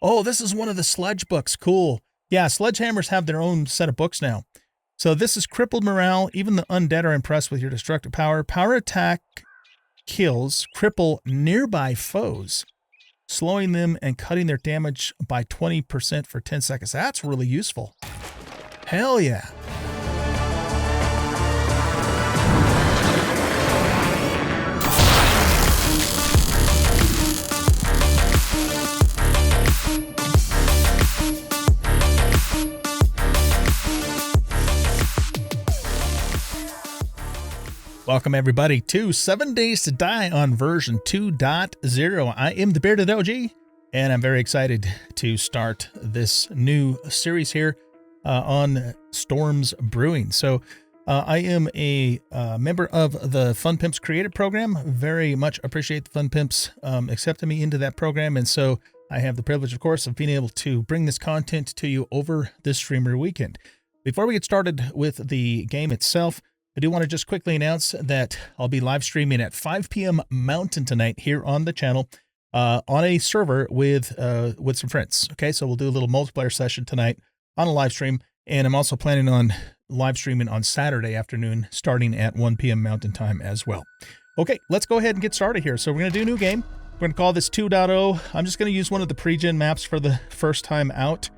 Oh, this is one of the sledge books. Cool. Yeah, sledgehammers have their own set of books now. So this is crippled morale. Even the undead are impressed with your destructive power. Power attack kills cripple nearby foes, slowing them and cutting their damage by 20% for 10 seconds. That's really useful. Hell yeah. Welcome, everybody, to 7 Days to Die on version 2.0. I am the Bearded OG, and I'm very excited to start this new series here on Storms Brewing. So I am a member of the Fun Pimps Creative Program. Very much appreciate the Fun Pimps accepting me into that program, and so I have the privilege, of course, of being able to bring this content to you over this streamer weekend. Before we get started with the game itself, I do want to just quickly announce that I'll be live streaming at 5 p.m. Mountain tonight here on the channel on a server with some friends. Okay, so we'll do a little multiplayer session tonight on a live stream, and I'm also planning on live streaming on Saturday afternoon starting at 1 p.m. Mountain time as well. Okay, let's go ahead and get started here. So we're going to do a new game. We're going to call this 2.0. I'm just going to use one of the pre-gen maps for the first time out.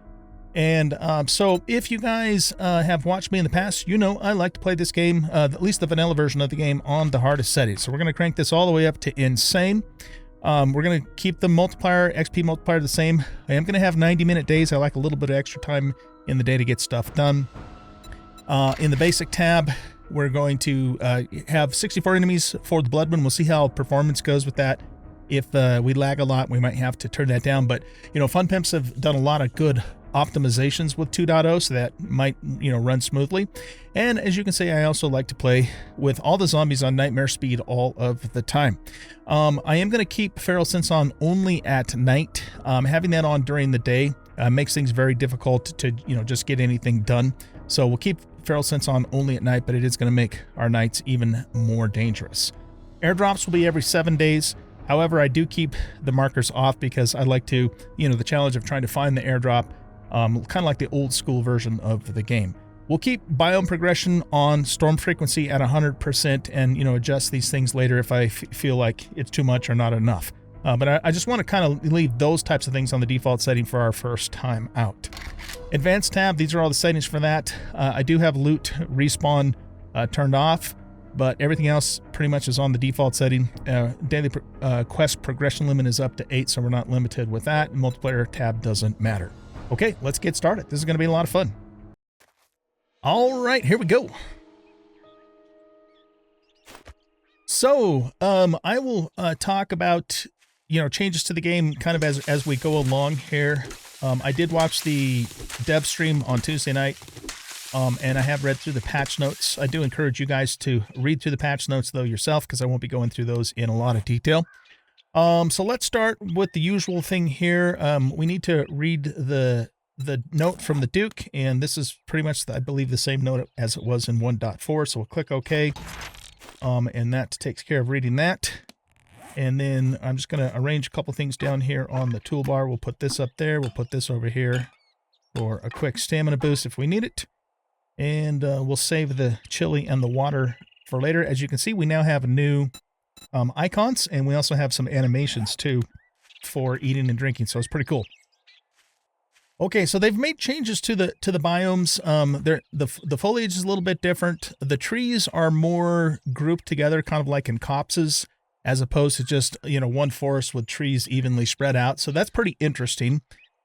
And so if you guys have watched me in the past, you know I like to play this game, at least the vanilla version of the game, on the hardest setting. So we're going to crank this all the way up to insane. We're going to keep the multiplier, XP multiplier, the same. I am going to have 90-minute days. I like a little bit of extra time in the day to get stuff done. In the basic tab, we're going to have 64 enemies for the Bloodman. We'll see how performance goes with that. If we lag a lot, we might have to turn that down. But, you know, Fun Pimps have done a lot of good optimizations with 2.0, so that might, you know, run smoothly. And as you can see, I also like to play with all the zombies on nightmare speed all of the time. I am going to keep Feral Sense on only at night. Having that on during the day makes things very difficult to, you know, just get anything done. So we'll keep Feral Sense on only at night, but it is going to make our nights even more dangerous. Airdrops will be every 7 days. However, I do keep the markers off because I like to, you know, the challenge of trying to find the airdrop, kind of like the old school version of the game. We'll keep biome progression on, storm frequency at 100%, and, you know, adjust these things later if I feel like it's too much or not enough. But I just want to kind of leave those types of things on the default setting for our first time out. Advanced tab, these are all the settings for that. I do have loot respawn turned off, but everything else pretty much is on the default setting. Daily quest progression limit is up to 8, so we're not limited with that. Multiplayer tab doesn't matter. Okay, let's get started. This is going to be a lot of fun. All right, here we go. So, I will talk about, you know, changes to the game kind of as we go along here. I did watch the dev stream on Tuesday night, and I have read through the patch notes. I do encourage you guys to read through the patch notes, though, yourself, because I won't be going through those in a lot of detail. So let's start with the usual thing here. We need to read the note from the Duke, and this is pretty much, I believe, the same note as it was in 1.4. So we'll click OK, and that takes care of reading that. And then I'm just going to arrange a couple things down here on the toolbar. We'll put this up there. We'll put this over here for a quick stamina boost if we need it. And we'll save the chili and the water for later. As you can see, we now have new icons, and we also have some animations too for eating and drinking, so it's pretty cool. Okay, so they've made changes to the biomes. The foliage is a little bit different. The trees are more grouped together, kind of like in copses, as opposed to just, you know, one forest with trees evenly spread out. So that's pretty interesting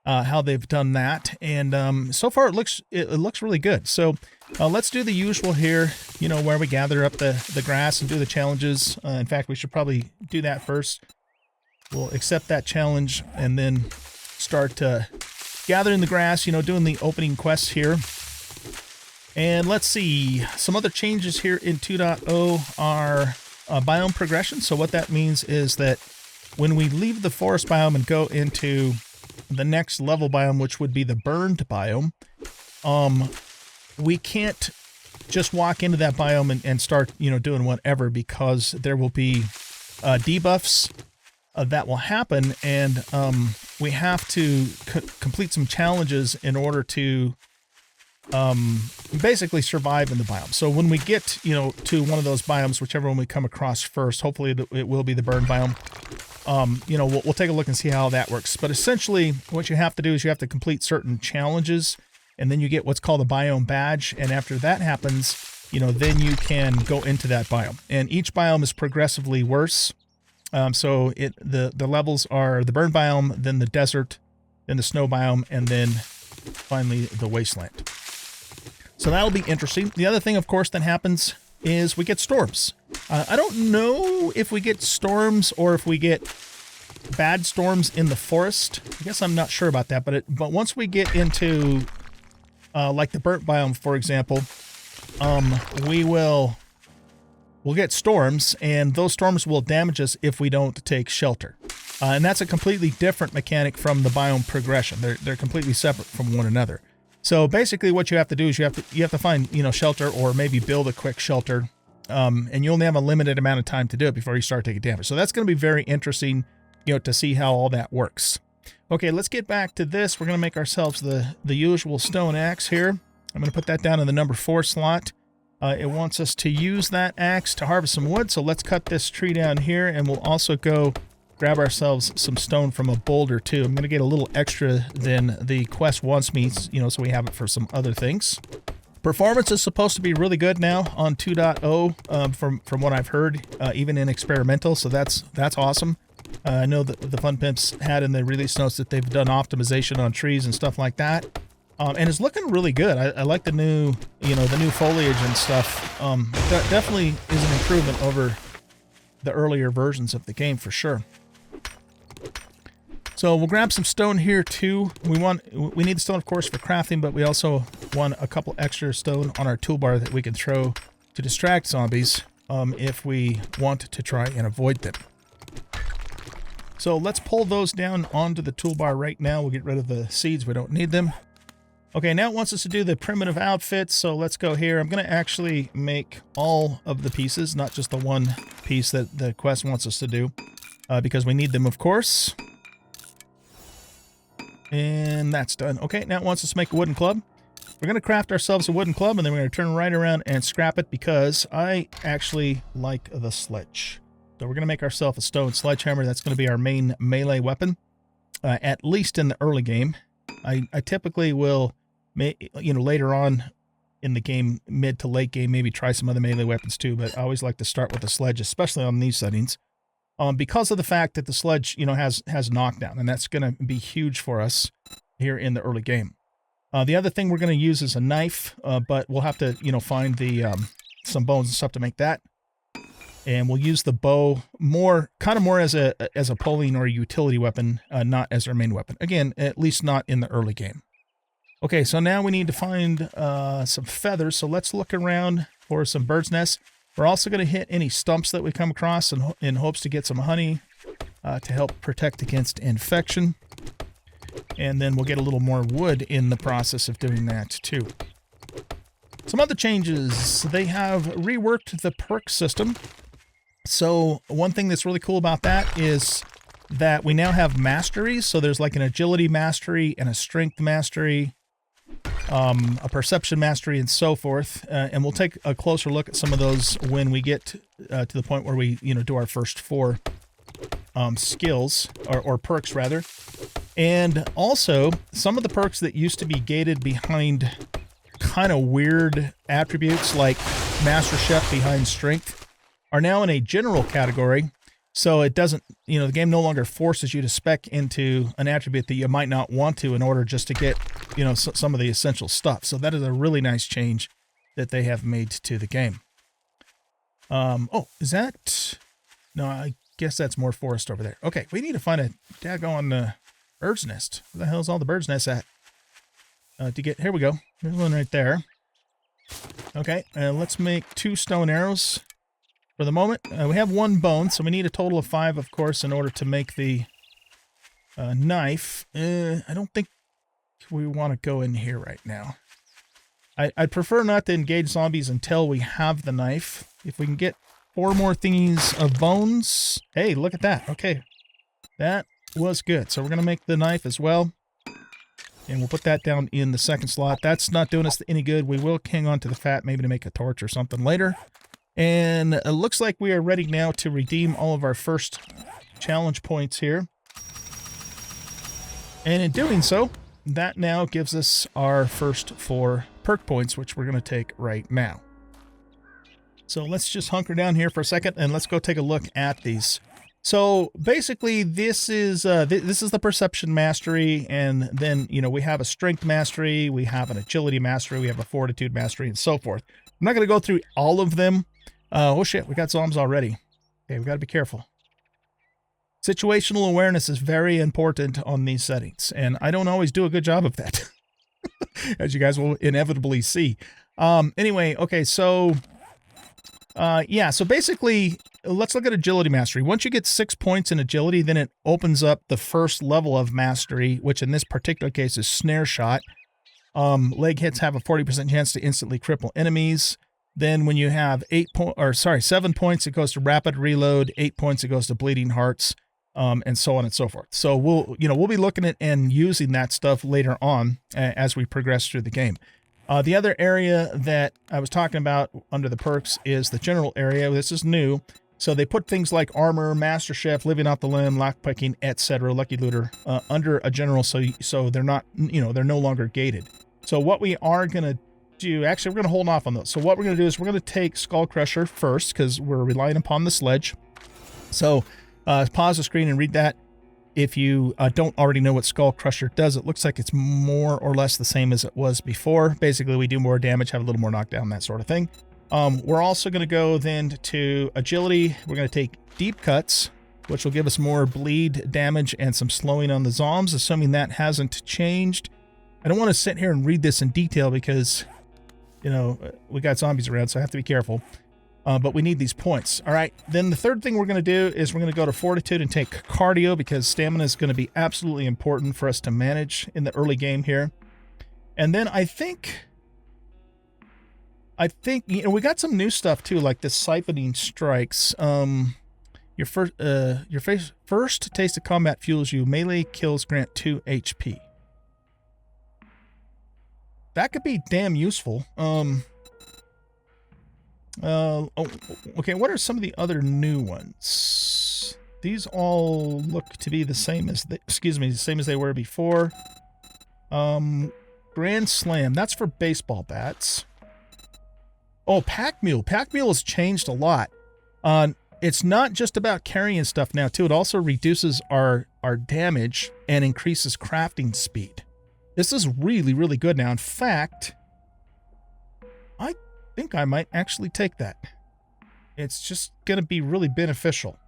how they've done that. And so far it looks really good. So let's do the usual here, you know, where we gather up the grass and do the challenges. In fact, we should probably do that first. We'll accept that challenge and then start gathering the grass, you know, doing the opening quests here. And let's see, some other changes here in 2.0 are biome progression. So what that means is that when we leave the forest biome and go into the next level biome, which would be the burned biome, we can't just walk into that biome and start, you know, doing whatever, because there will be debuffs that will happen, and we have to complete some challenges in order to basically survive in the biome. So when we get, you know, to one of those biomes, whichever one we come across first, hopefully it will be the burn biome. You know, we'll take a look and see how that works. But essentially, what you have to do is you have to complete certain challenges, and then you get what's called a biome badge. And after that happens, you know, then you can go into that biome. And each biome is progressively worse. So the levels are the burn biome, then the desert, then the snow biome, and then finally the wasteland. So that'll be interesting. The other thing, of course, that happens is we get storms. I don't know if we get storms or if we get bad storms in the forest. I guess I'm not sure about that, but once we get into like the burnt biome, for example, we'll get storms, and those storms will damage us if we don't take shelter. And that's a completely different mechanic from the biome progression. They're completely separate from one another. So basically what you have to do is you have to find, you know, shelter, or maybe build a quick shelter. And you only have a limited amount of time to do it before you start taking damage. So that's going to be very interesting, you know, to see how all that works. Okay, let's get back to this. We're going to make ourselves the usual stone axe here. I'm going to put that down in the number 4 slot. It wants us to use that axe to harvest some wood. So let's cut this tree down here, and we'll also go grab ourselves some stone from a boulder too. I'm going to get a little extra than the quest wants me, you know, so we have it for some other things. Performance is supposed to be really good now on 2.0 from what I've heard, even in experimental. So that's awesome. I know that the Fun Pimps had in the release notes that they've done optimization on trees and stuff like that. And it's looking really good. I like the new, you know, the new foliage and stuff. That definitely is an improvement over the earlier versions of the game for sure. So we'll grab some stone here too. We need the stone, of course, for crafting, but we also want a couple extra stone on our toolbar that we can throw to distract zombies if we want to try and avoid them. So let's pull those down onto the toolbar right now. We'll get rid of the seeds. We don't need them. Okay, now it wants us to do the primitive outfits, so let's go here. I'm going to actually make all of the pieces, not just the one piece that the quest wants us to do, because we need them, of course. And that's done. Okay, now it wants us to make a wooden club. We're going to craft ourselves a wooden club, and then we're going to turn right around and scrap it because I actually like the sledge. So we're going to make ourselves a stone sledgehammer. That's going to be our main melee weapon, at least in the early game. I typically will, you know, later on in the game, mid to late game, maybe try some other melee weapons too, but I always like to start with the sledge, especially on these settings. Because of the fact that the sledge, you know, has knockdown, and that's going to be huge for us here in the early game. The other thing we're going to use is a knife, but we'll have to, you know, find the some bones and stuff to make that. And we'll use the bow kind of more as a pulling or utility weapon, not as our main weapon. Again, at least not in the early game. Okay, so now we need to find some feathers. So let's look around for some bird's nests. We're also going to hit any stumps that we come across in hopes to get some honey to help protect against infection. And then we'll get a little more wood in the process of doing that too. Some other changes. They have reworked the perk system. So one thing that's really cool about that is that we now have masteries. So there's like an agility mastery and a strength mastery, a perception mastery, and so forth. And we'll take a closer look at some of those when we get to the point where we, you know, do our first 4 skills or perks rather. And also some of the perks that used to be gated behind kind of weird attributes like Master Chef behind strength are now in a general category. So it doesn't, you know, the game no longer forces you to spec into an attribute that you might not want to in order just to get, you know, some of the essential stuff. So that is a really nice change that they have made to the game. Oh, is that? No, I guess that's more forest over there. Okay, we need to find a daggone bird's nest. Where the hell's all the bird's nests at? Here we go. There's one right there. Okay, let's make 2 stone arrows. For the moment, we have 1 bone, so we need a total of 5, of course, in order to make the knife. I don't think we want to go in here right now. I'd prefer not to engage zombies until we have the knife. If we can get 4 more thingies of bones. Hey, look at that. Okay. That was good. So we're going to make the knife as well. And we'll put that down in the second slot. That's not doing us any good. We will hang on to the fat maybe to make a torch or something later. And it looks like we are ready now to redeem all of our first challenge points here. And in doing so, that now gives us our first 4 perk points, which we're going to take right now. So let's just hunker down here for a second and let's go take a look at these. So basically, this is the perception mastery, and then we have a strength mastery, we have an agility mastery, we have a fortitude mastery, and so forth. I'm not going to go through all of them. Oh shit, we got zombies already. Okay, we got to be careful. Situational awareness is very important on these settings, and I don't always do a good job of that, as you guys will inevitably see. Anyway, okay, so yeah, so basically, let's look at agility mastery. Once you get 6 points in agility, then it opens up the first level of mastery, which in this particular case is snare shot. Leg hits have a 40% chance to instantly cripple enemies. Then when you have 7 points, it goes to rapid reload. 8 points, it goes to bleeding hearts, and so on and so forth. So we'll be looking at and using that stuff later on as we progress through the game. The other area that I was talking about under the perks is the general area. This is new. So they put things like armor, master chef, living off the limb, lockpicking, etc., lucky looter under a general, so they're not, they're no longer gated. So what we are going to do, actually, we're going to hold off on those. So what we're going to do is we're going to take Skull Crusher first because we're relying upon the sledge. So pause the screen and read that. If you don't already know what Skull Crusher does, it looks like it's more or less the same as it was before. Basically, we do more damage, have a little more knockdown, that sort of thing. We're also going to go then to agility. We're going to take deep cuts, which will give us more bleed damage and some slowing on the zombies, assuming that hasn't changed. I don't want to sit here and read this in detail because, we got zombies around, so I have to be careful. But we need these points. All right. Then the third thing we're going to do is we're going to go to fortitude and take cardio because stamina is going to be absolutely important for us to manage in the early game here. And then I think we got some new stuff too, like this siphoning strikes. Your first taste of combat fuels you. Melee kills grant 2 HP. That could be damn useful. Okay, what are some of the other new ones? These all look to be the same as they were before. Grand Slam, that's for baseball bats. Oh, Pack Mule. Pack Mule has changed a lot. It's not just about carrying stuff now, too. It also reduces our damage and increases crafting speed. This is really, really good now. In fact, I think I might actually take that. It's just going to be really beneficial.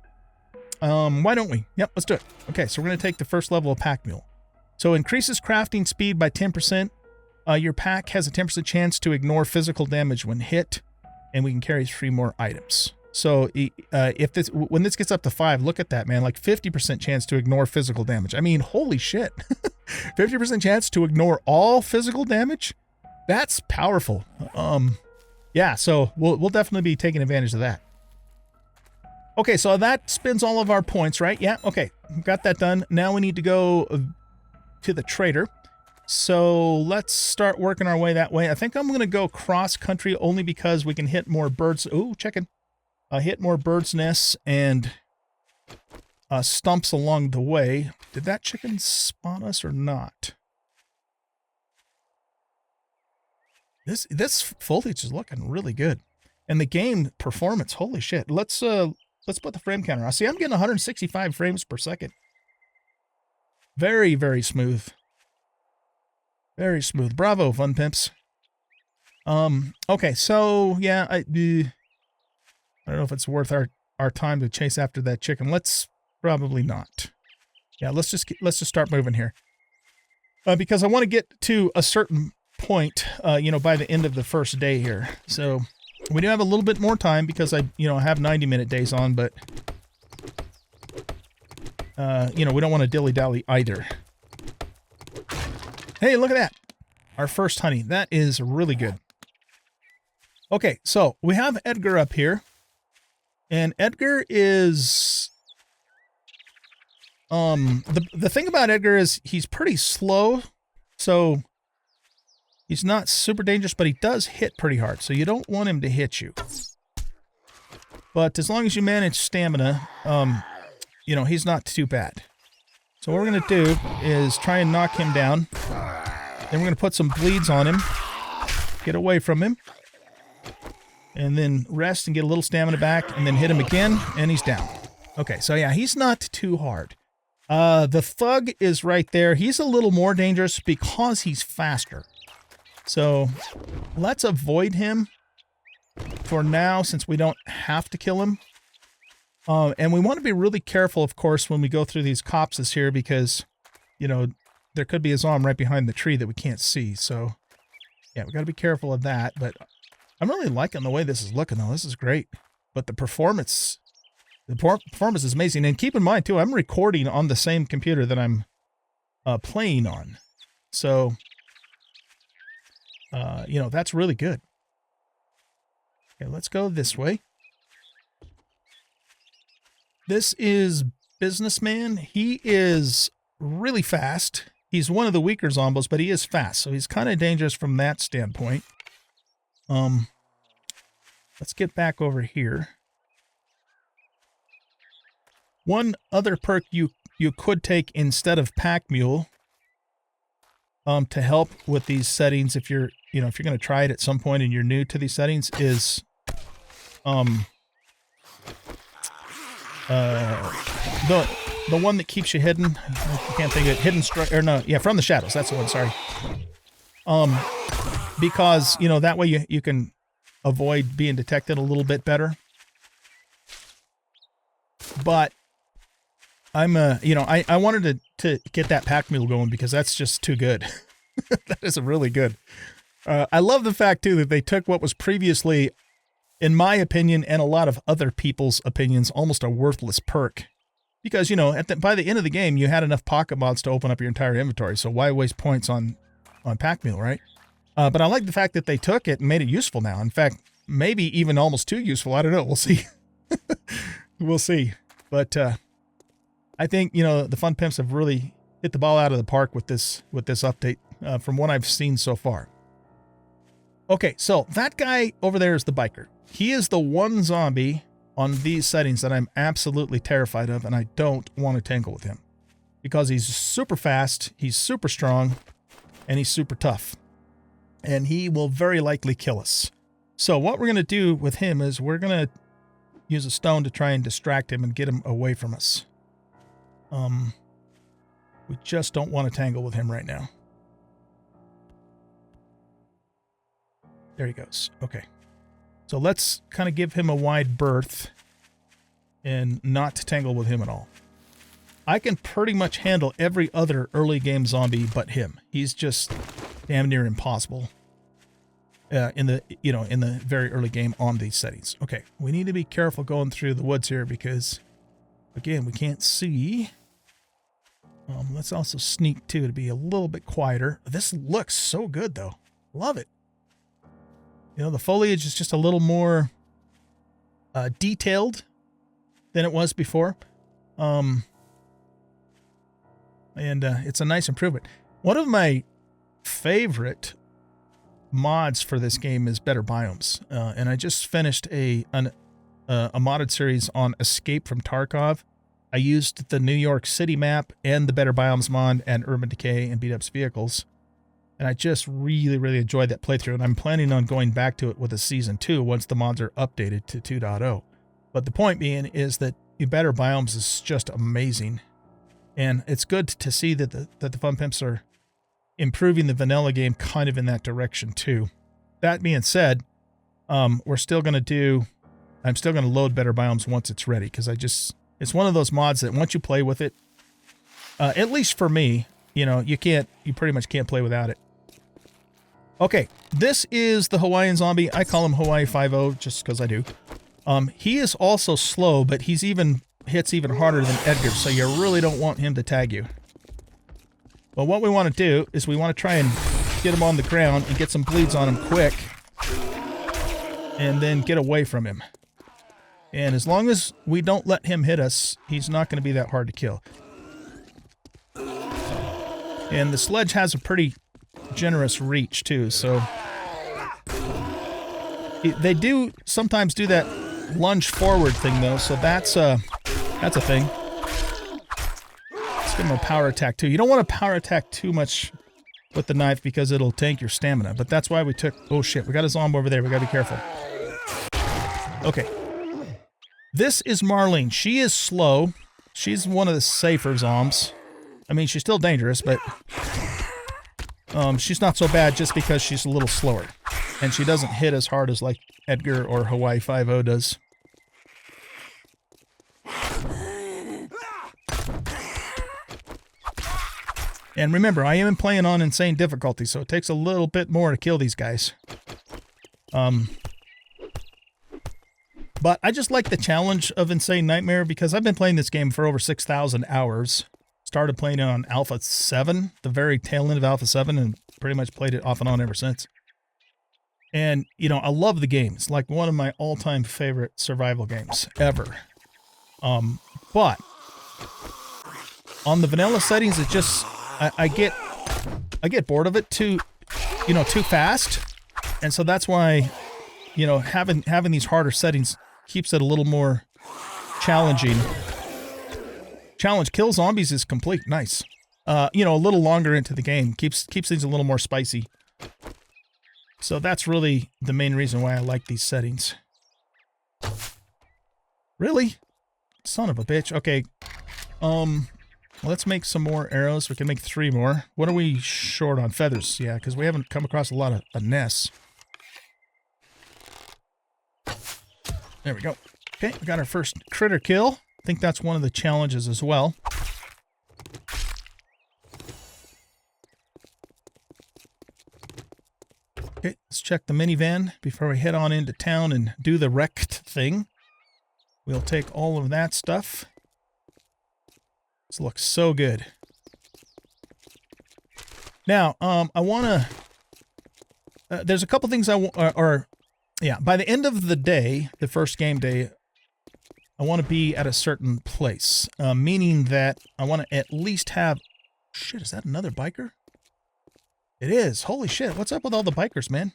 Why don't we? Yep, let's do it. Okay, so we're going to take the first level of Pack Mule. So increases crafting speed by 10%. Your pack has a 10% chance to ignore physical damage when hit, and we can carry 3 more items. So when this gets up to 5, look at that, man, like 50% chance to ignore physical damage. I mean, holy shit. 50% chance to ignore all physical damage? That's powerful. Yeah, so we'll definitely be taking advantage of that. Okay, so that spends all of our points, right? Yeah, okay, got that done. Now we need to go to the trader. So let's start working our way that way. I think I'm going to go cross-country only because we can hit more birds. Ooh, chicken. Hit more birds' nests and stumps along the way. Did that chicken spawn us or not? This foliage is looking really good. And the game performance, holy shit. Let's put the frame counter on. See, I'm getting 165 frames per second. Very, very smooth. Very smooth. Bravo, Fun Pimps. Okay, so yeah, I don't know if it's worth our time to chase after that chicken. Let's probably not. Yeah, let's just start moving here. Because I want to get to a certain point, by the end of the first day here. So we do have a little bit more time because I have 90-minute days on, but we don't want to dilly-dally either. Hey, look at that. Our first honey. That is really good. Okay, so we have Edgar up here. And Edgar is The thing about Edgar is he's pretty slow, so he's not super dangerous, but he does hit pretty hard, so you don't want him to hit you. But as long as you manage stamina, you know, he's not too bad. So what we're going to do is try and knock him down. Then we're going to put some bleeds on him. Get away from him. And then rest and get a little stamina back, and then hit him again, and he's down. Okay, so yeah, he's not too hard. The thug is right there. He's a little more dangerous because he's faster. So let's avoid him for now, since we don't have to kill him. And we want to be really careful, of course, when we go through these copses here, because, you know, there could be a zombie right behind the tree that we can't see. So yeah, we got to be careful of that. But I'm really liking the way this is looking, though. This is great. But the performance is amazing. And keep in mind, too, I'm recording on the same computer that I'm playing on. So, you know, that's really good. Okay, let's go this way. This is Businessman. He is really fast. He's one of the weaker zombies, but he is fast. So he's kind of dangerous from that standpoint. Let's get back over here. One other perk you could take instead of Pack Mule, to help with these settings, if you're going to try it at some point and you're new to these settings, is the one that keeps you hidden. I can't think of it. Hidden strike, or no, yeah, from the shadows. That's the one. Sorry. Because, you know, that way you can avoid being detected a little bit better. But I'm, you know, I wanted to get that pack mule going because that's just too good. That is really good. I love the fact, too, that they took what was previously, in my opinion, and a lot of other people's opinions, almost a worthless perk. Because, you know, by the end of the game, you had enough pocket mods to open up your entire inventory. So why waste points on pack mule, right? But I like the fact that they took it and made it useful now. In fact, maybe even almost too useful. I don't know. We'll see. We'll see. But I think, you know, the Fun Pimps have really hit the ball out of the park with this update from what I've seen so far. Okay, so that guy over there is the biker. He is the one zombie on these settings that I'm absolutely terrified of, and I don't want to tangle with him. Because he's super fast, he's super strong, and he's super tough. And he will very likely kill us. So what we're going to do with him is we're going to use a stone to try and distract him and get him away from us. We just don't want to tangle with him right now. There he goes. Okay. So let's kind of give him a wide berth and not tangle with him at all. I can pretty much handle every other early game zombie but him. He's just damn near impossible in the very early game on these settings. Okay, we need to be careful going through the woods here because, again, we can't see. Let's also sneak too to be a little bit quieter. This looks so good though. Love it. You know, the foliage is just a little more detailed than it was before. And it's a nice improvement. One of my favorite mods for this game is Better Biomes. And I just finished a modded series on Escape from Tarkov. I used the New York City map and the Better Biomes mod and Urban Decay and Beat Up's Vehicles. And I just really, really enjoyed that playthrough. And I'm planning on going back to it with a Season 2 once the mods are updated to 2.0. But the point being is that Better Biomes is just amazing. And it's good to see that the Fun Pimps are improving the vanilla game kind of in that direction too. That being said, I'm still going to load Better Biomes once it's ready, because it's one of those mods that once you play with it, at least for me, you know, you pretty much can't play without it. Okay, this is the Hawaiian zombie. I call him Hawaii 5-0 just because I do. He is also slow, but hits even harder than Edgar, so you really don't want him to tag you. But what we want to do is we want to try and get him on the ground and get some bleeds on him quick, and then get away from him. And as long as we don't let him hit us, he's not going to be that hard to kill. And the sledge has a pretty generous reach too, so they do sometimes do that lunge forward thing though, so that's a thing. Let's give him a power attack too. You don't want to power attack too much with the knife because it'll tank your stamina, but that's why we took... Oh shit, we got a zombie over there. We gotta be careful. Okay. This is Marlene. She is slow. She's one of the safer zombies. I mean, she's still dangerous, but she's not so bad just because she's a little slower. And she doesn't hit as hard as like Edgar or Hawaii 5-0 does. And remember, I am playing on insane difficulty, so it takes a little bit more to kill these guys. But I just like the challenge of Insane Nightmare because I've been playing this game for over 6,000 hours. Started playing it on Alpha 7, the very tail end of Alpha 7, and pretty much played it off and on ever since. And, you know, I love the game. It's like one of my all-time favorite survival games ever. But on the vanilla settings, it just... I get bored of it too fast, and so that's why, you know, having these harder settings keeps it a little more challenging. Challenge kill zombies is complete, nice. You know, a little longer into the game keeps things a little more spicy. So that's really the main reason why I like these settings. Really, son of a bitch. Okay, let's make some more arrows. We can make 3 more. What are we short on? Feathers. Yeah, because we haven't come across a lot of nests. There we go. Okay, we got our first critter kill. I think that's one of the challenges as well. Okay, let's check the minivan before we head on into town and do the wrecked thing. We'll take all of that stuff. This looks so good. Now, I want to... there's a couple things I want... yeah, by the end of the day, the first game day, I want to be at a certain place. Meaning that I want to at least have... Shit, is that another biker? It is. Holy shit, what's up with all the bikers, man?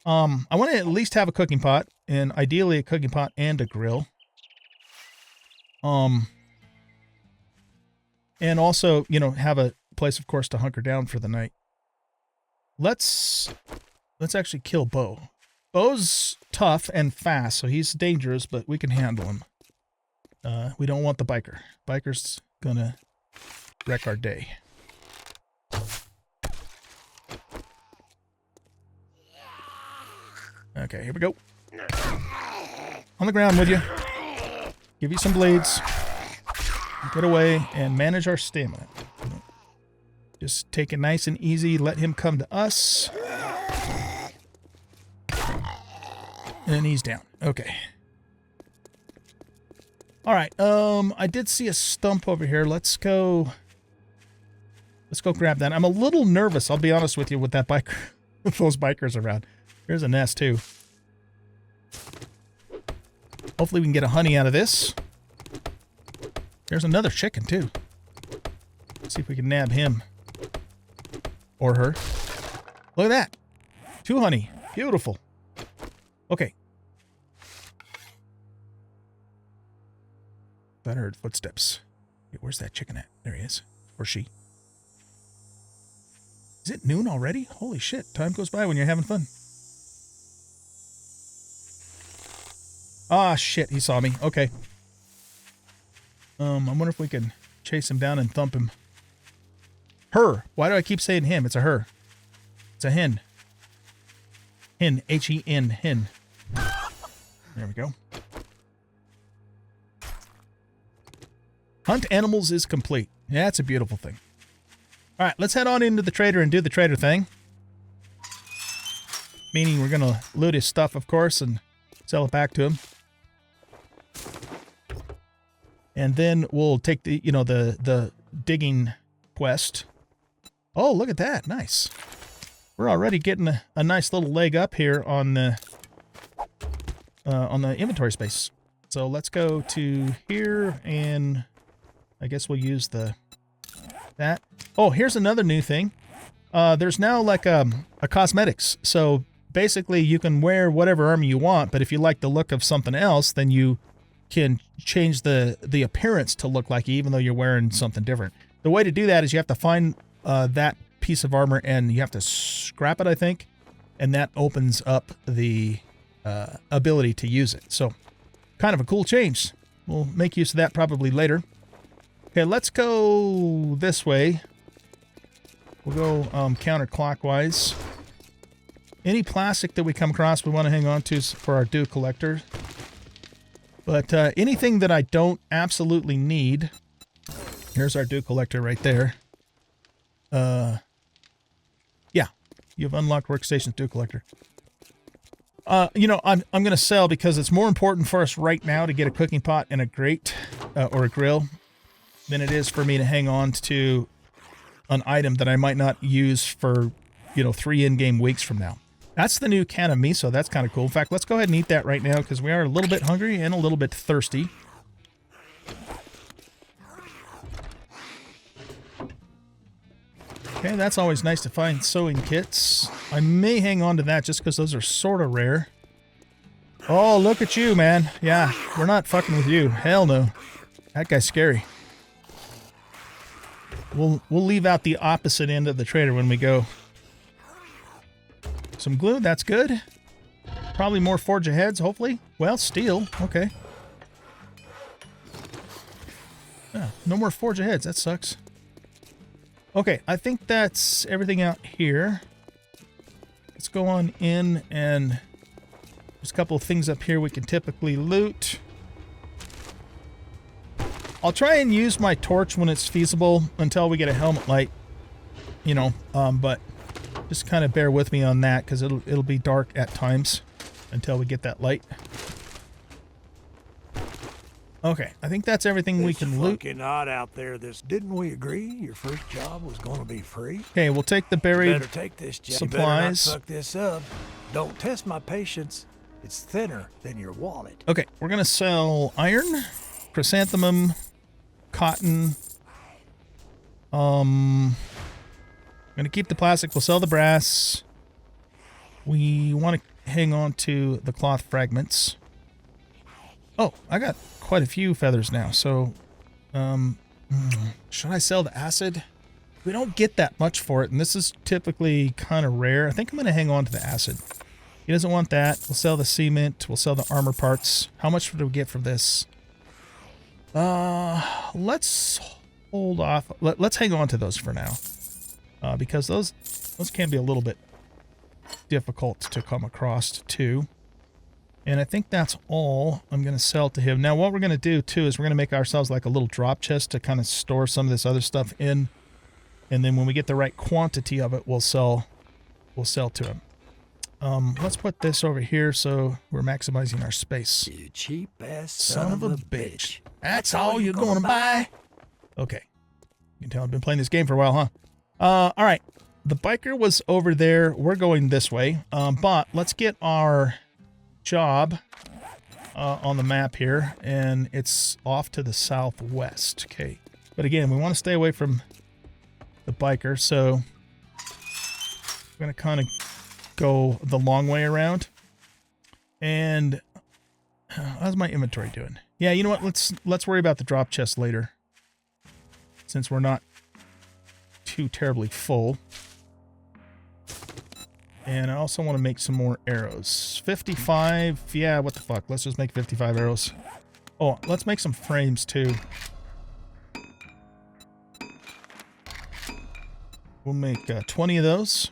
I want to at least have a cooking pot, and ideally a cooking pot and a grill. And also, you know, have a place, of course, to hunker down for the night. Let's actually kill Bo. Bo's tough and fast, so he's dangerous, but we can handle him. We don't want the biker. Biker's gonna wreck our day. Okay, here we go. On the ground with you. Give you some bleeds. Get away and manage our stamina. Just take it nice and easy. Let him come to us. And he's down. Okay. All right. I did see a stump over here. Let's go grab that. I'm a little nervous, I'll be honest with you, with that biker, with those bikers around. Here's a nest too. Hopefully we can get a honey out of this. There's another chicken too. Let's see if we can nab him. Or her. Look at that. 2 honey. Beautiful. Okay. Thought I heard footsteps. Wait, where's that chicken at? There he is. Or she. Is it noon already? Holy shit. Time goes by when you're having fun. Ah, shit. He saw me. Okay. I wonder if we can chase him down and thump him. Her. Why do I keep saying him? It's a her. It's a hen. Hen. H-E-N. Hen. There we go. Hunt animals is complete. Yeah, it's a beautiful thing. All right, let's head on into the trader and do the trader thing. Meaning we're going to loot his stuff, of course, and sell it back to him. And then we'll take the, you know, the digging quest. Oh, look at that. Nice. We're already getting a nice little leg up here on the inventory space. So let's go to here, and I guess we'll use the that. Oh, here's another new thing. There's now like a cosmetics. So basically you can wear whatever armor you want, but if you like the look of something else, then you can change the appearance to look like you, even though you're wearing something different. The way to do that is you have to find that piece of armor and you have to scrap it, I think, and that opens up the ability to use it. So kind of a cool change. We'll make use of that probably later. Okay, let's go this way. We'll go counterclockwise. Any plastic that we come across we want to hang on to for our dew collector. But anything that I don't absolutely need, here's our dew collector right there. Yeah, you've unlocked workstation's dew collector. You know, I'm going to sell because it's more important for us right now to get a cooking pot and a grate or a grill than it is for me to hang on to an item that I might not use for, you know, 3 in-game weeks from now. That's the new can of miso. That's kind of cool. In fact, let's go ahead and eat that right now because we are a little bit hungry and a little bit thirsty. Okay, that's always nice to find sewing kits. I may hang on to that just because those are sort of rare. Oh, look at you, man. Yeah, we're not fucking with you. Hell no. That guy's scary. We'll leave out the opposite end of the trader when we go. Some glue, that's good. Probably more forge aheads, hopefully. Well, steel, okay. Yeah, no more forge aheads, that sucks. Okay, I think that's everything out here. Let's go on in and there's a couple of things up here we can typically loot. I'll try and use my torch when it's feasible until we get a helmet light, you know, but just kind of bear with me on that because it'll be dark at times until we get that light. Okay, I think that's everything we can loot. It's fucking hot out there. Didn't we agree your first job was going to be free? Okay, we'll take the buried Better take this job. supplies. You better not fuck this up. Don't test my patience. It's thinner than your wallet. Okay, we're gonna sell iron, chrysanthemum, cotton. I'm gonna keep the plastic. We'll sell the brass. We want to hang on to the cloth fragments. Oh, I got quite a few feathers now. So, should I sell the acid? We don't get that much for it, and this is typically kind of rare. I think I'm gonna hang on to the acid. He doesn't want that. We'll sell the cement. We'll sell the armor parts. How much do we get from this? Let's hold off. Let's hang on to those for now. Because those can be a little bit difficult to come across too. And I think that's all I'm going to sell to him. Now what we're going to do too is we're going to make ourselves like a little drop chest to kind of store some of this other stuff in. And then when we get the right quantity of it, we'll sell to him. Let's put this over here so we're maximizing our space. You cheap ass Son of a bitch. That's all you're gonna buy? Okay. You can tell I've been playing this game for a while, huh? All right. The biker was over there. We're going this way. But let's get our job on the map here. And it's off to the southwest. Okay. But again, we want to stay away from the biker. So we're going to kind of go the long way around. And how's my inventory doing? Yeah, you know what? Let's worry about the drop chest later, since we're not too terribly full. And I also want to make some more arrows. 55. Yeah, what the fuck? Let's just make 55 arrows. Oh, let's make some frames too. We'll make 20 of those.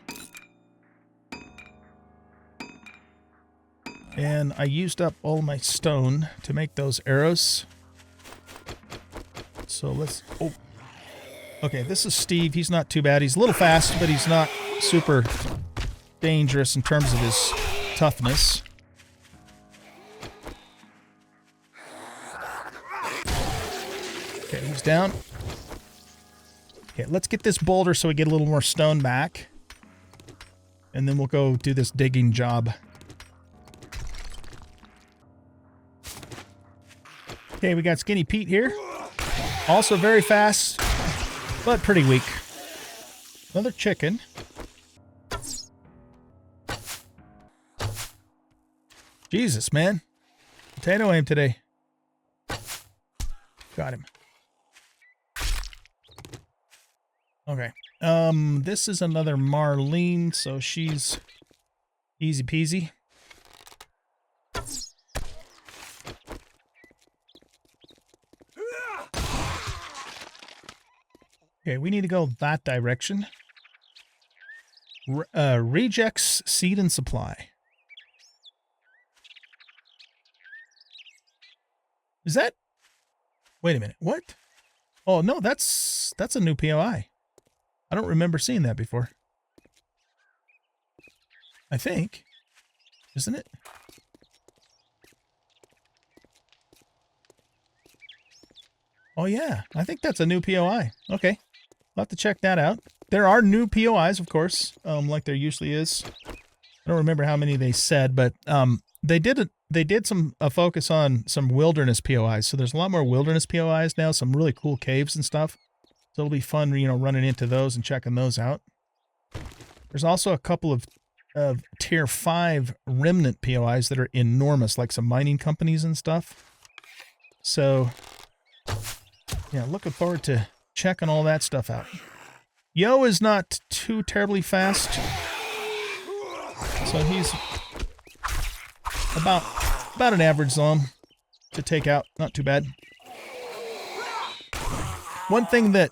And I used up all my stone to make those arrows. So let's... Oh. Okay, this is Steve. He's not too bad. He's a little fast, but he's not super dangerous in terms of his toughness. Okay, he's down. Okay, let's get this boulder so we get a little more stone back. And then we'll go do this digging job. Okay, we got Skinny Pete here. Also very fast. but pretty weak. Another chicken. Jesus, man. Potato aim today. Got him. Okay. This is another Marlene, so she's easy peasy. Okay, we need to go that direction. Rejects seed and supply. Is that... Wait a minute, what? Oh, no, that's a new POI. I don't remember seeing that before. I think. Isn't it? Oh, yeah. I think that's a new POI. Okay. We'll have to check that out. There are new POIs, of course, like there usually is. I don't remember how many they said, but they did a focus on some wilderness POIs. So there's a lot more wilderness POIs now, some really cool caves and stuff. So it'll be fun, you know, running into those and checking those out. There's also a couple of tier 5 remnant POIs that are enormous, like some mining companies and stuff. So, yeah, looking forward to checking all that stuff out. Yo is not too terribly fast. So he's about an average zone to take out. Not too bad. One thing that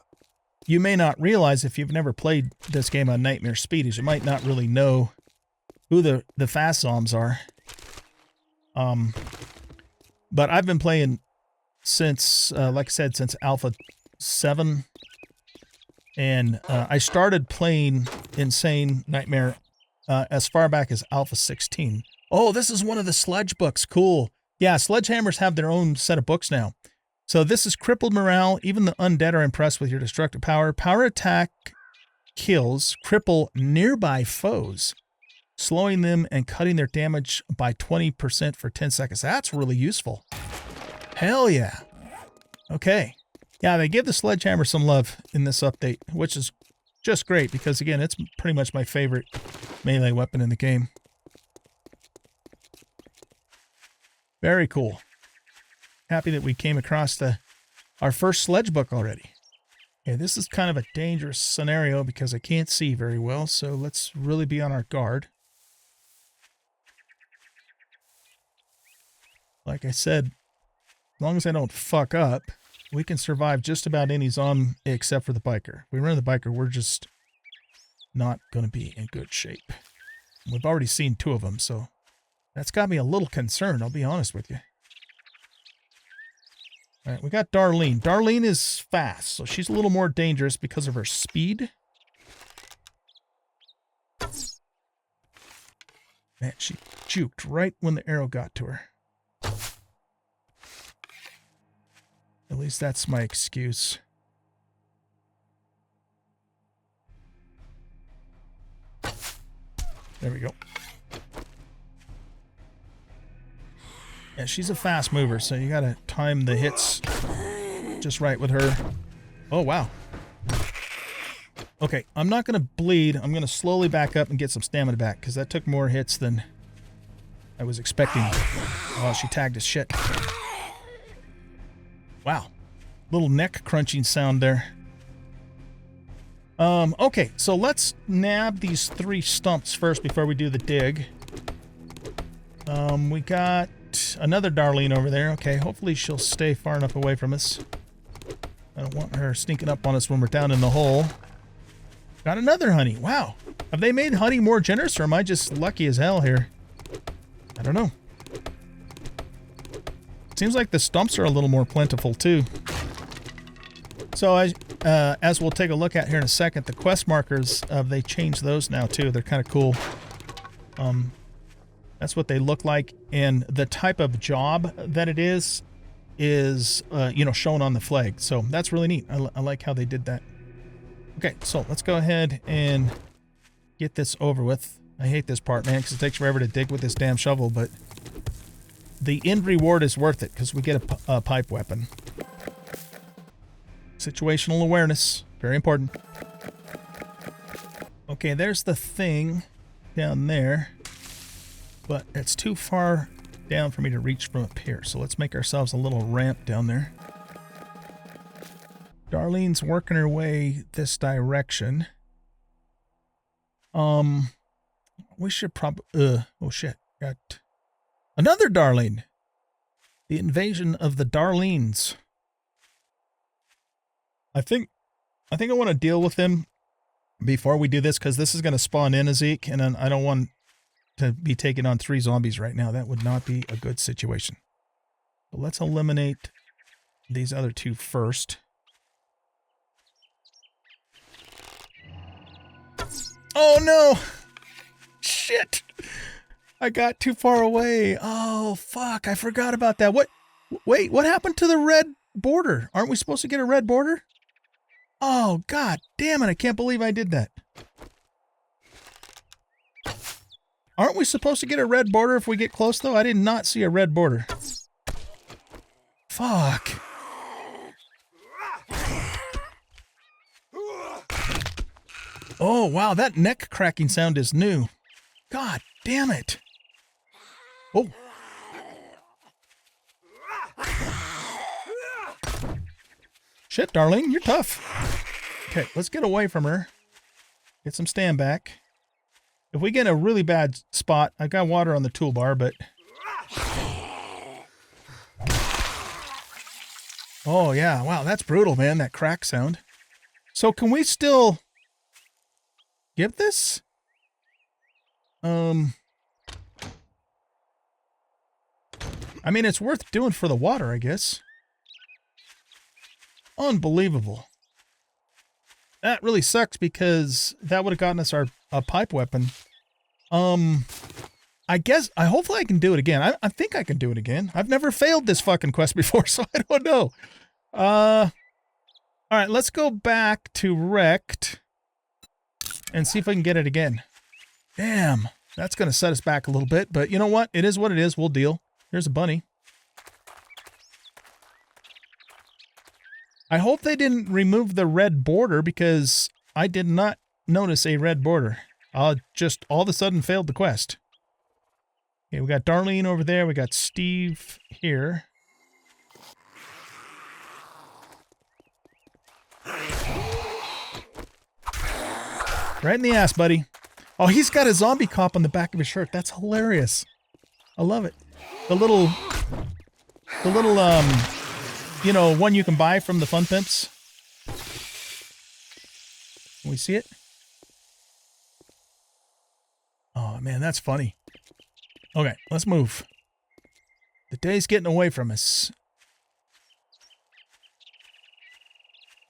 you may not realize if you've never played this game on Nightmare Speed is you might not really know who the fast zombs are. But I've been playing since, like I said, since Alpha 7. And I started playing Insane Nightmare as far back as Alpha 16. Oh, this is one of the Sledge books. Cool. Yeah, Sledgehammers have their own set of books now. So this is crippled morale. Even the undead are impressed with your destructive power. Power attack kills cripple nearby foes, slowing them and cutting their damage by 20% for 10 seconds. That's really useful. Hell yeah. Okay. Yeah, they give the Sledgehammer some love in this update, which is just great because, again, it's pretty much my favorite melee weapon in the game. Very cool. Happy that we came across our first sledge book already. Okay, this is kind of a dangerous scenario because I can't see very well, so let's really be on our guard. Like I said, as long as I don't fuck up, we can survive just about any zombie except for the biker. If we run the biker, we're just not going to be in good shape. We've already seen 2 of them, so that's got me a little concerned, I'll be honest with you. All right, we got Darlene. Darlene is fast, so she's a little more dangerous because of her speed. Man, she juked right when the arrow got to her. At least that's my excuse. There we go. Yeah, she's a fast mover, so you gotta time the hits just right with her. Oh, wow. Okay, I'm not gonna bleed. I'm gonna slowly back up and get some stamina back, because that took more hits than I was expecting. Oh, she tagged as shit. Wow. Little neck crunching sound there. Okay, so let's nab these 3 stumps first before we do the dig. We got another Darlene over there. Okay, hopefully she'll stay far enough away from us. I don't want her sneaking up on us when we're down in the hole. Got another honey. Wow. Have they made honey more generous, or am I just lucky as hell here? I don't know. Seems like the stumps are a little more plentiful, too. So, as we'll take a look at here in a second, the quest markers, they changed those now, too. They're kind of cool. That's what they look like. And the type of job that it is, you know, shown on the flag. So that's really neat. I like how they did that. Okay, so let's go ahead and get this over with. I hate this part, man, because it takes forever to dig with this damn shovel, but the end reward is worth it because we get a pipe weapon. Situational awareness. Very important. Okay, there's the thing down there. But it's too far down for me to reach from up here. So let's make ourselves a little ramp down there. Darlene's working her way this direction. We should probably... oh shit. Got another Darlene. The invasion of the Darlenes. I think I want to deal with him before we do this, because this is going to spawn in a Zeke, and then I don't want to be taking on 3 zombies right now. That would not be a good situation. But let's eliminate these other 2 first. Oh no! Shit! I got too far away. Oh fuck, I forgot about that. Wait, what happened to the red border? Aren't we supposed to get a red border? Oh god damn it, I can't believe I did that. Aren't we supposed to get a red border if we get close, though? I did not see a red border. Fuck. Oh, wow, that neck cracking sound is new. God damn it. Oh. Shit, Darlene, you're tough. Okay, let's get away from her. Get some stand back. If we get a really bad spot, I got water on the toolbar, but... Oh, yeah. Wow, that's brutal, man, that crack sound. So can we still give this? I mean, it's worth doing for the water, I guess. Unbelievable. That really sucks because that would have gotten us a pipe weapon. I guess, hopefully I can do it again. I think I can do it again. I've never failed this fucking quest before, so I don't know. All right, let's go back to Wrecked and see if I can get it again. Damn, that's going to set us back a little bit, but you know what? It is what it is. We'll deal. Here's a bunny. I hope they didn't remove the red border because I did not notice a red border. I just all of a sudden failed the quest. Okay, we got Darlene over there. We got Steve here. Right in the ass, buddy. Oh, he's got a zombie cop on the back of his shirt. That's hilarious. I love it. The little, you know, one you can buy from the Fun Pimps. Can we see it? Oh, man, that's funny. Okay, let's move. The day's getting away from us.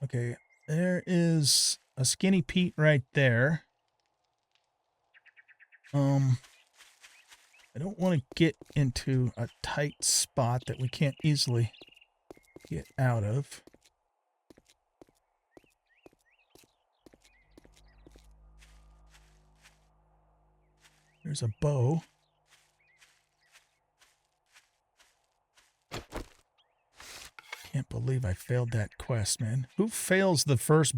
Okay, there is a Skinny Pete right there. I don't want to get into a tight spot that we can't easily get out of. There's a bow. Can't believe I failed that quest, man. Who fails the first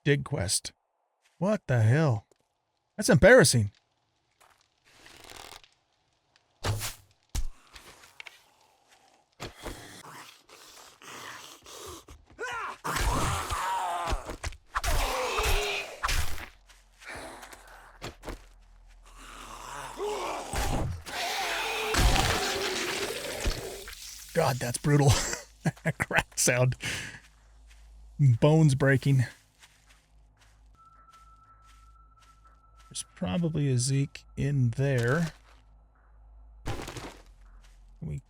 dig quest? What the hell? That's embarrassing. God, that's brutal. That crack sound. Bones breaking. There's probably a Zeke in there. Can we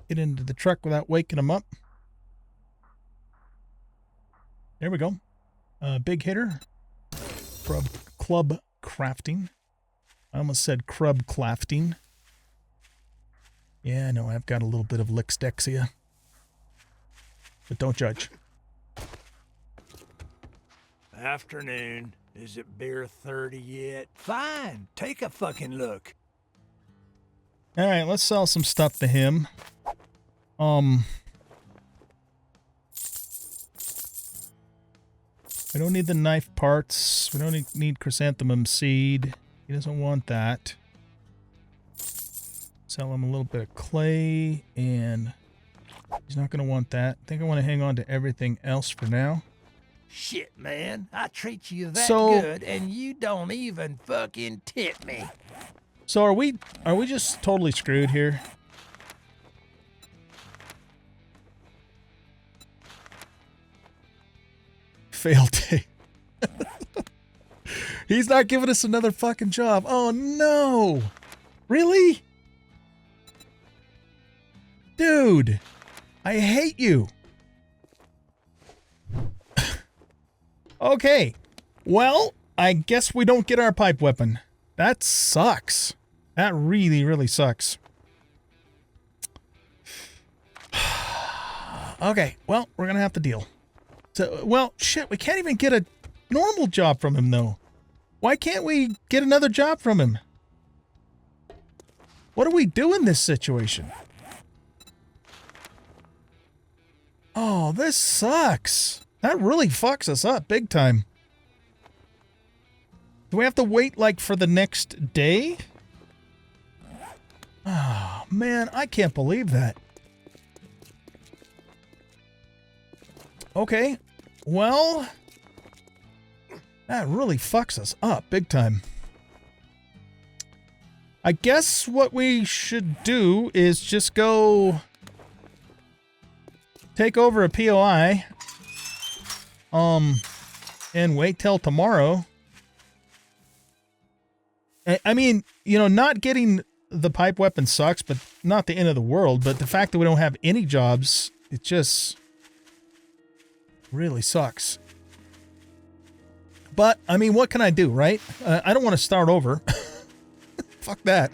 get into the truck without waking him up? There we go. Big hitter. Club crafting. I almost said crub clafting. Yeah, no, I've got a little bit of lixdexia. But don't judge. Afternoon. Is it beer 30 yet? Fine. Take a fucking look. All right, let's sell some stuff to him. We don't need the knife parts. We don't need chrysanthemum seed. He doesn't want that. Sell him a little bit of clay, and he's not going to want that. I think I want to hang on to everything else for now. Shit, man. I treat you that good, and you don't even fucking tip me. So are we just totally screwed here? Failed day. He's not giving us another fucking job. Oh no. Really? Dude, I hate you. Okay. Well, I guess we don't get our pipe weapon. That sucks. That really, really sucks. Okay, well, we're gonna have to deal. So, well, shit, we can't even get a normal job from him, though. Why can't we get another job from him? What do we do in this situation? Oh, this sucks. That really fucks us up big time. Do we have to wait, like, for the next day? Oh, man, I can't believe that. Okay, well, that really fucks us up big time. I guess what we should do is just go take over a POI, and wait till tomorrow. I mean, you know, not getting the pipe weapon sucks, but not the end of the world. But the fact that we don't have any jobs, it just really sucks. But, I mean, what can I do, right? I don't want to start over. Fuck that.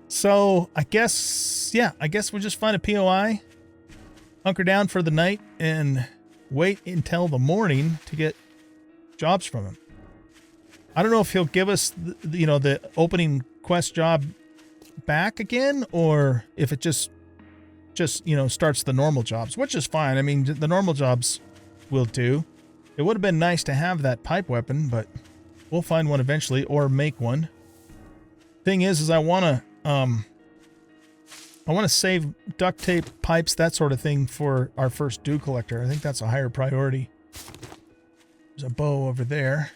So, I guess, yeah, I guess we'll just find a POI, hunker down for the night, and wait until the morning to get jobs from him. I don't know if he'll give us, you know, the opening quest job back again, or if it just, you know, starts the normal jobs, which is fine. I mean, the normal jobs will do. It would have been nice to have that pipe weapon, but we'll find one eventually, or make one. Thing is I want to save duct tape, pipes, that sort of thing for our first dew collector. I think that's a higher priority. There's a bow over there.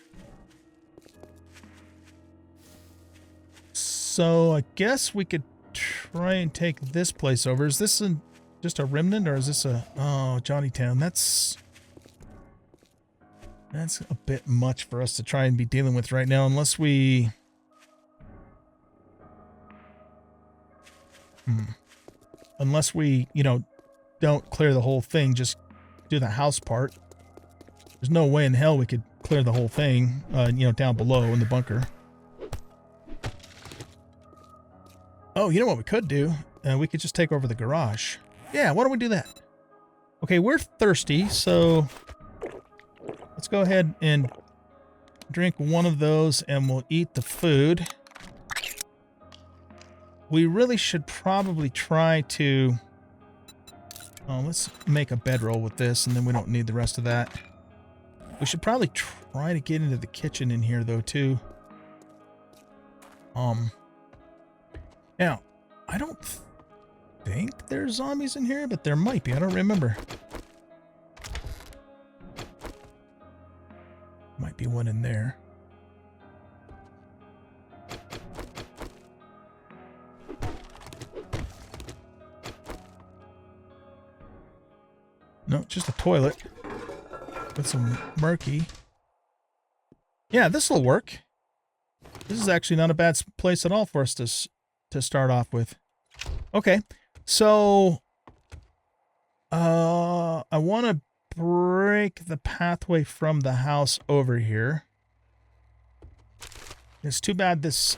So I guess we could try and take this place over. Is this just a remnant, or is this a... Oh, Johnnytown. That's a bit much for us to try and be dealing with right now, unless we... Unless we, you know, don't clear the whole thing, just do the house part. There's no way in hell we could clear the whole thing, you know, down below in the bunker. Oh, you know what we could do? We could just take over the garage. Yeah, why don't we do that? Okay, we're thirsty, so let's go ahead and drink one of those, and we'll eat the food. We really should probably try to... Oh, let's make a bedroll with this, and then we don't need the rest of that. We should probably try to get into the kitchen in here, though, too. Now, I don't think there's zombies in here, but there might be. I don't remember. Might be one in there. No, just a toilet with some murky. Yeah, this will work. This is actually not a bad place at all for us to start off with. Okay, so I want to break the pathway from the house over here. It's too bad this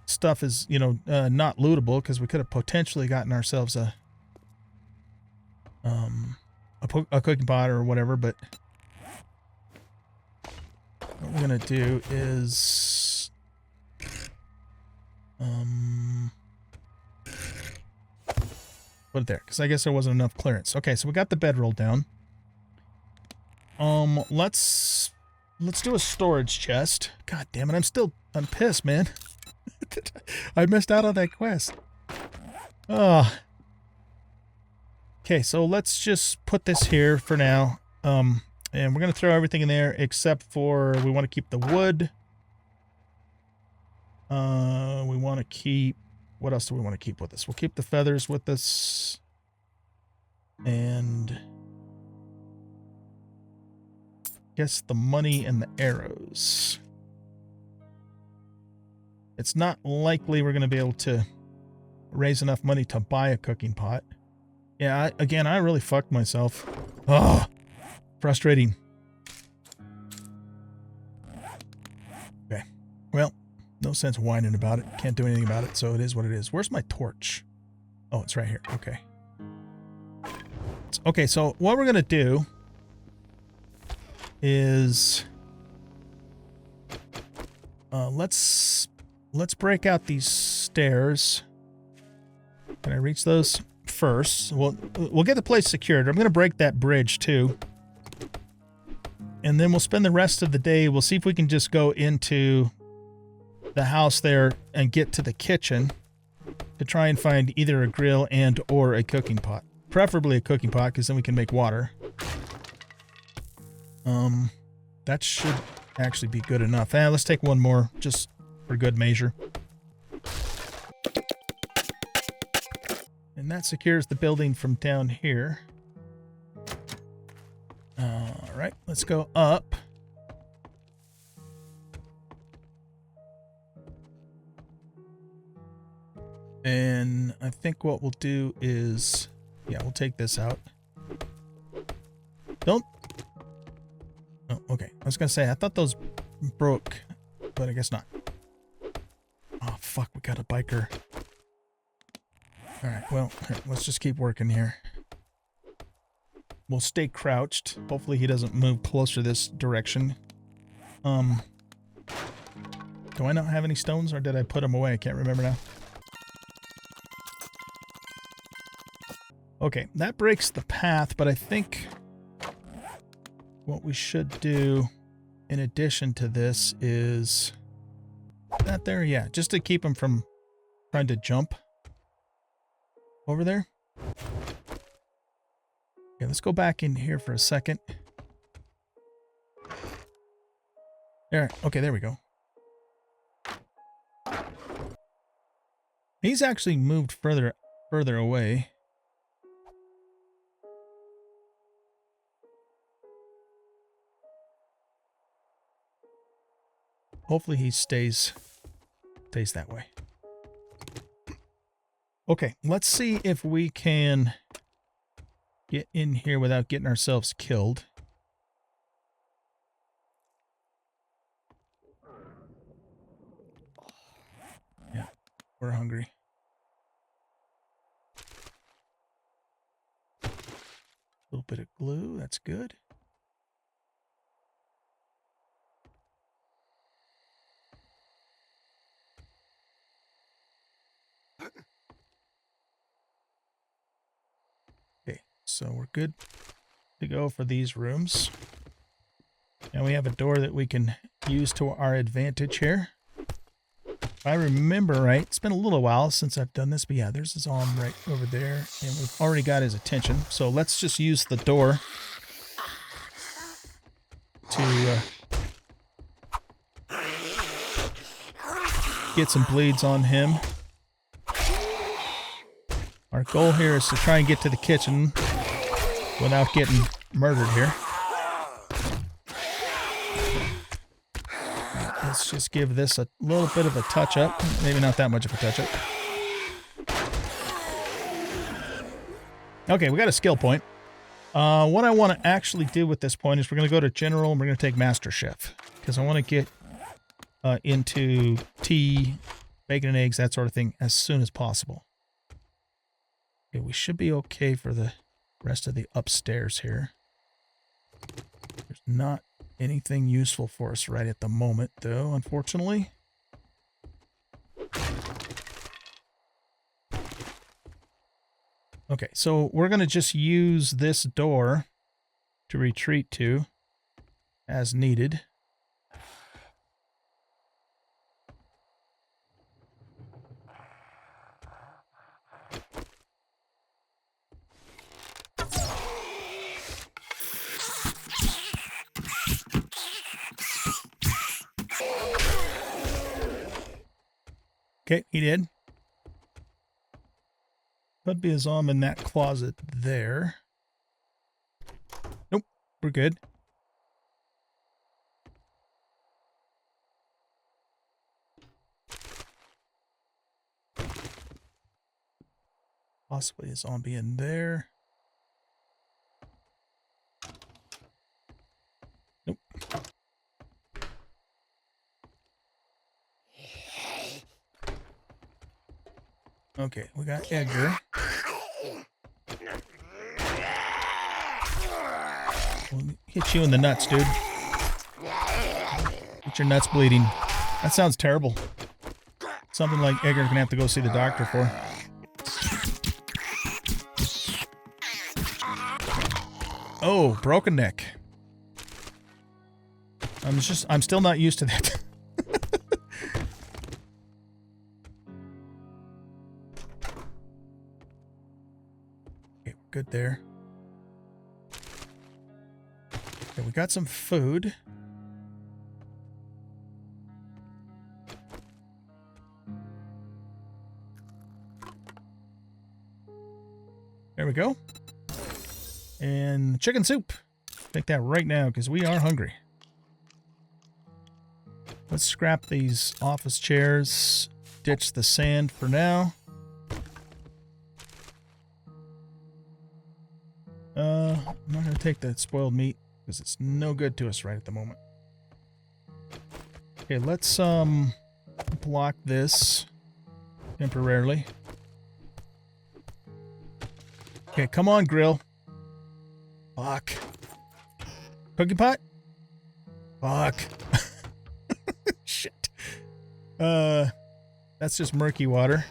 stuff is, you know, not lootable, because we could have potentially gotten ourselves a cooking pot or whatever, but what we're gonna do is put it there, because I guess there wasn't enough clearance. Okay, so we got the bedroll down. Let's let's do a storage chest. God damn it, I'm pissed, man. I missed out on that quest. Oh. Okay, so let's just put this here for now. And we're going to throw everything in there except for we want to keep the wood. We want to keep... What else do we want to keep with us? We'll keep the feathers with us. And... guess the money and the arrows. It's not likely we're going to be able to raise enough money to buy a cooking pot. Yeah, again, I really fucked myself. Oh, frustrating. Okay, well, no sense whining about it. Can't do anything about it, so it is what it is. Where's my torch? Oh, it's right here. Okay. Okay, so what we're going to do is let's break out these stairs. Can I reach those first? We'll get the place secured. I'm going to break that bridge too. And then we'll spend the rest of the day. We'll see if we can just go into the house there and get to the kitchen to try and find either a grill and or a cooking pot. Preferably a cooking pot, because then we can make water. That should actually be good enough. Let's take one more, just for good measure. And that secures the building from down here. All right, let's go up. And I think what we'll do is, yeah, we'll take this out. Don't. Oh, okay. I was going to say, I thought those broke, but I guess not. Oh, fuck, we got a biker. All right, well, here, let's just keep working here. We'll stay crouched. Hopefully he doesn't move closer this direction. Do I not have any stones, or did I put them away? I can't remember now. Okay, that breaks the path, but I think what we should do in addition to this is that there, yeah, just to keep him from trying to jump over there. Okay, let's go back in here for a second. There, okay, there we go. He's actually moved further away. Hopefully he stays that way. Okay, let's see if we can get in here without getting ourselves killed. Yeah, we're hungry. A little bit of glue, that's good. Okay, so we're good to go for these rooms. And we have a door that we can use to our advantage here. If I remember right, it's been a little while since I've done this, but yeah, there's his arm right over there, and we've already got his attention. So let's just use the door to get some bleeds on him. Our goal here is to try and get to the kitchen without getting murdered here. Let's just give this a little bit of a touch-up. Maybe not that much of a touch-up. Okay, we got a skill point. What I want to actually do with this point is we're going to go to General and we're going to take Master Chef. Because I want to get into tea, bacon and eggs, that sort of thing, as soon as possible. Okay, we should be okay for the rest of the upstairs here. There's not anything useful for us right at the moment, though, unfortunately. Okay, so we're going to just use this door to retreat to as needed. Okay, he did. Could be a zombie in that closet there. Nope, we're good. Possibly a zombie in there. Nope. Okay, we got Edgar. We'll hit you in the nuts, dude. Get your nuts bleeding. That sounds terrible. Something like Edgar's gonna have to go see the doctor for. Oh, broken neck. I'm still not used to that. Okay, we're good there. Okay, we got some food. There we go. And chicken soup. Take that right now because we are hungry. Let's scrap these office chairs. Ditch the sand for now. I'm not going to take that spoiled meat because it's no good to us right at the moment. Okay, let's block this temporarily. Okay, come on, grill. Fuck. Cookie pot? Fuck. Shit. That's just murky water.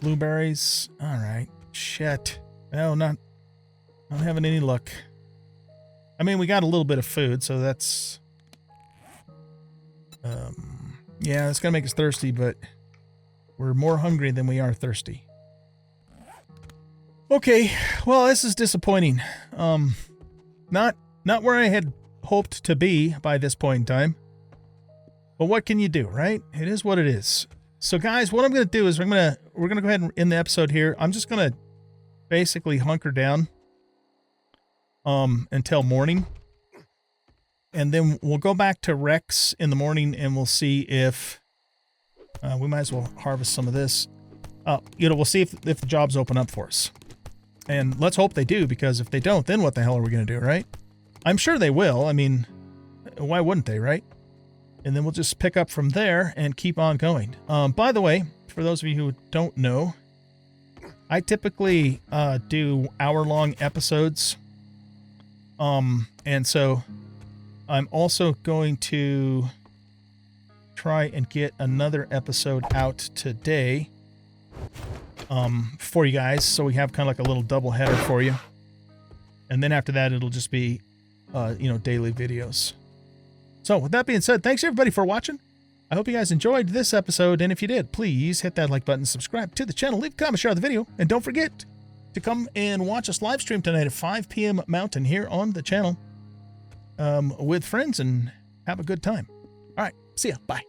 Blueberries. Alright. Shit. No, not having any luck. I mean, we got a little bit of food, so that's... yeah, it's gonna make us thirsty, but we're more hungry than we are thirsty. Okay, well, this is disappointing. Not where I had hoped to be by this point in time. But what can you do, right? It is what it is. So guys, what I'm going to do is we're going to go ahead and end the episode here. I'm just going to basically hunker down until morning. And then we'll go back to Rex in the morning and we'll see if we might as well harvest some of this. We'll see if the jobs open up for us. And let's hope they do, because if they don't, then what the hell are we going to do, right? I'm sure they will. I mean, why wouldn't they, right? And then we'll just pick up from there and keep on going. By the way, for those of you who don't know, I typically do hour-long episodes. And so I'm also going to try and get another episode out today for you guys, so we have kind of like a little double header for you. And then after that, it'll just be, daily videos. So with that being said, thanks everybody for watching. I hope you guys enjoyed this episode, and if you did, please hit that like button, subscribe to the channel, leave a comment, share the video, and don't forget to come and watch us live stream tonight at 5 p.m. Mountain here on the channel with friends, and have a good time. All right, see ya. Bye.